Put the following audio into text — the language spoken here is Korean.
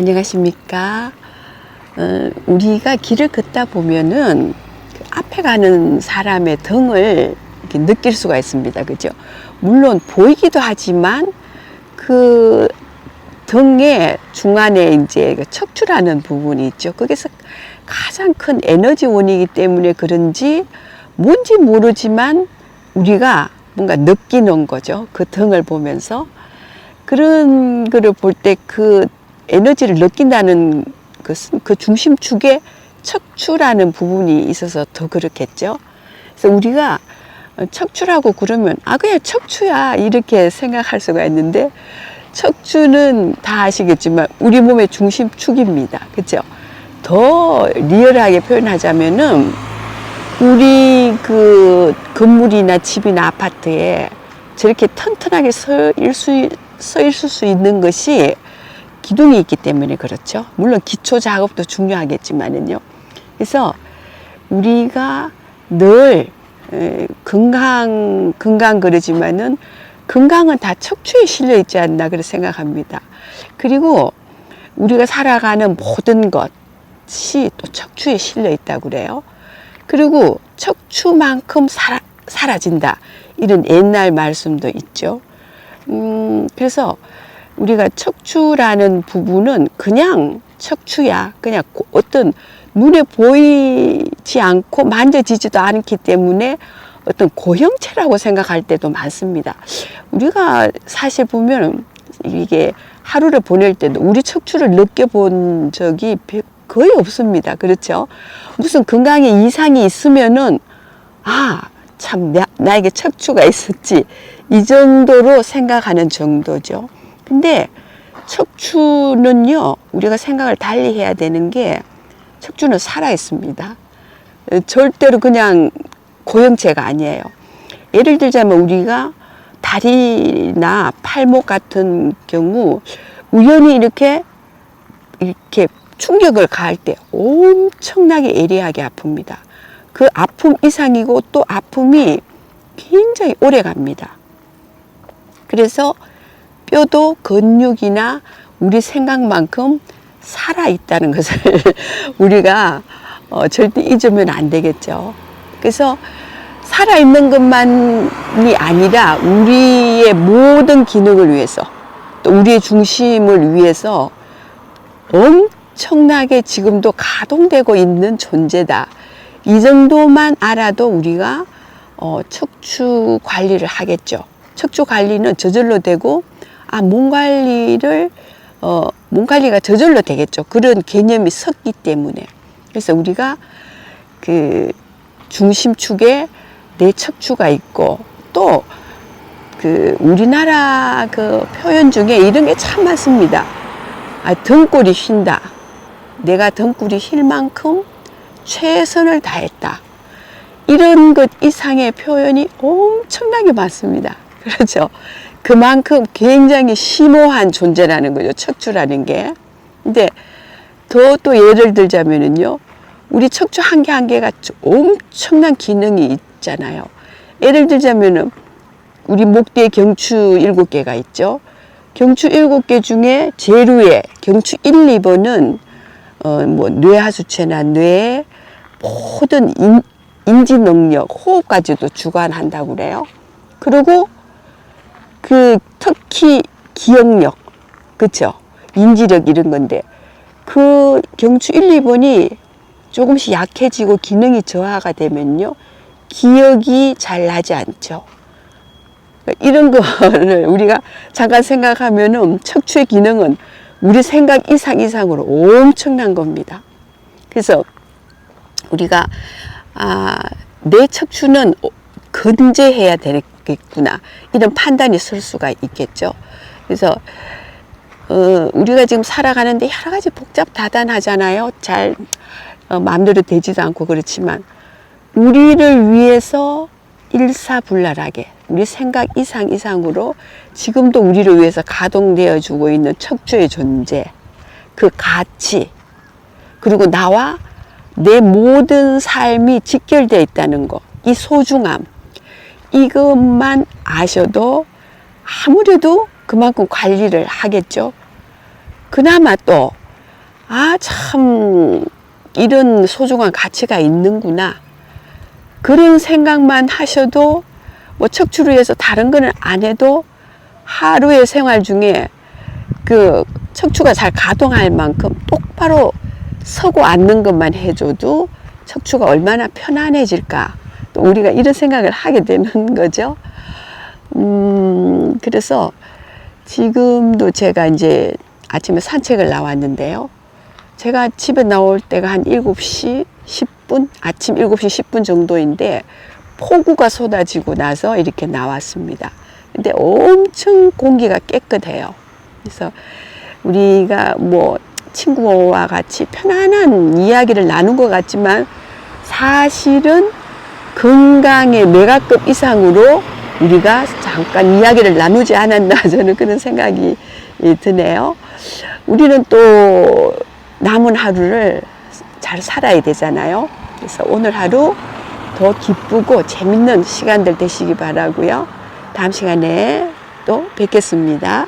안녕하십니까. 우리가 길을 걷다 보면은 그 앞에 가는 사람의 등을 이렇게 느낄 수가 있습니다. 그죠? 물론 보이기도 하지만 그 등의 중간에 이제 척추라는 부분이 있죠. 거기서 가장 큰 에너지원이기 때문에 그런지 뭔지 모르지만 우리가 뭔가 느끼는 거죠. 그 등을 보면서. 그런 거를 볼 때 그 에너지를 느낀다는 것은 그 중심축에 척추라는 부분이 있어서 더 그렇겠죠. 그래서 우리가 척추라고 그러면 그냥 척추야 이렇게 생각할 수가 있는데, 척추는 다 아시겠지만 우리 몸의 중심축입니다. 그렇죠? 더 리얼하게 표현하자면은 우리 그 건물이나 집이나 아파트에 저렇게 튼튼하게 서 있을 수 있는 것이 기둥이 있기 때문에 그렇죠. 물론 기초 작업도 중요하겠지만은요. 그래서 우리가 늘 건강 그러지만은 건강은 다 척추에 실려 있지 않나 그렇게 생각합니다. 그리고 우리가 살아가는 모든 것이 또 척추에 실려 있다고 그래요. 그리고 척추만큼 사라진다, 이런 옛날 말씀도 있죠. 그래서 우리가 척추라는 부분은 그냥 척추야, 그냥 어떤 눈에 보이지 않고 만져지지도 않기 때문에 어떤 고형체라고 생각할 때도 많습니다. 우리가 사실 보면 이게 하루를 보낼 때도 우리 척추를 느껴본 적이 거의 없습니다. 그렇죠? 무슨 건강에 이상이 있으면은 참 나에게 척추가 있었지, 이 정도로 생각하는 정도죠. 근데 척추는요, 우리가 생각을 달리 해야 되는 게, 척추는 살아 있습니다. 절대로 그냥 고형체가 아니에요. 예를 들자면 우리가 다리나 팔목 같은 경우 우연히 이렇게 충격을 가할 때 엄청나게 예리하게 아픕니다. 그 아픔 이상이고 또 아픔이 굉장히 오래 갑니다. 그래서 뼈도 근육이나 우리 생각만큼 살아있다는 것을 우리가 절대 잊으면 안 되겠죠. 그래서 살아있는 것만이 아니라 우리의 모든 기능을 위해서, 또 우리의 중심을 위해서 엄청나게 지금도 가동되고 있는 존재다. 이 정도만 알아도 우리가 척추 관리를 하겠죠. 척추 관리는 저절로 되고, 몸 관리가 저절로 되겠죠. 그런 개념이 섰기 때문에. 그래서 우리가 그 중심축에 내 척추가 있고, 또 그 우리나라 그 표현 중에 이런 게 참 많습니다. 등골이 쉰다. 내가 등골이 쉴 만큼 최선을 다했다. 이런 것 이상의 표현이 엄청나게 많습니다. 그렇죠? 그만큼 굉장히 심오한 존재라는 거죠, 척추라는 게. 근데 또 예를 들자면은요, 우리 척추 한 개 한 개가 엄청난 기능이 있잖아요. 예를 들자면은 우리 목 뒤에 경추 7개가 있죠. 경추 7개 중에 제일 위에 경추 1, 2번은 뇌하수체나 뇌의 모든 인지 능력, 호흡까지도 주관한다고 그래요. 그리고 특히 기억력, 그쵸? 인지력 이런 건데, 그 경추 1, 2번이 조금씩 약해지고 기능이 저하가 되면요, 기억이 잘 나지 않죠. 이런 거를 우리가 잠깐 생각하면은 척추의 기능은 우리 생각 이상으로 엄청난 겁니다. 그래서 우리가 내 척추는 건재해야 되겠구나, 이런 판단이 설 수가 있겠죠. 그래서 우리가 지금 살아가는데 여러 가지 복잡다단하잖아요. 잘 마음대로 되지도 않고 그렇지만, 우리를 위해서 일사불란하게 우리 생각 이상으로 지금도 우리를 위해서 가동되어 주고 있는 척추의 존재, 그 가치, 그리고 나와 내 모든 삶이 직결되어 있다는 거, 이 소중함, 이것만 아셔도 아무래도 그만큼 관리를 하겠죠. 그나마 또 아, 참, 이런 소중한 가치가 있는구나. 그런 생각만 하셔도, 뭐 척추를 위해서 다른 거는 안 해도 하루의 생활 중에 그 척추가 잘 가동할 만큼 똑바로 서고 앉는 것만 해줘도 척추가 얼마나 편안해질까. 또 우리가 이런 생각을 하게 되는 거죠. 그래서 지금도 제가 이제 아침에 산책을 나왔는데요. 제가 집에 나올 때가 한 7시 10분, 아침 7시 10분 정도인데 폭우가 쏟아지고 나서 이렇게 나왔습니다. 근데 엄청 공기가 깨끗해요. 그래서 우리가 뭐 친구와 같이 편안한 이야기를 나눈 것 같지만 사실은 건강의 메가급 이상으로 우리가 잠깐 이야기를 나누지 않았나 저는 그런 생각이 드네요. 우리는 또 남은 하루를 잘 살아야 되잖아요. 그래서 오늘 하루 더 기쁘고 재밌는 시간들 되시기 바라고요. 다음 시간에 또 뵙겠습니다.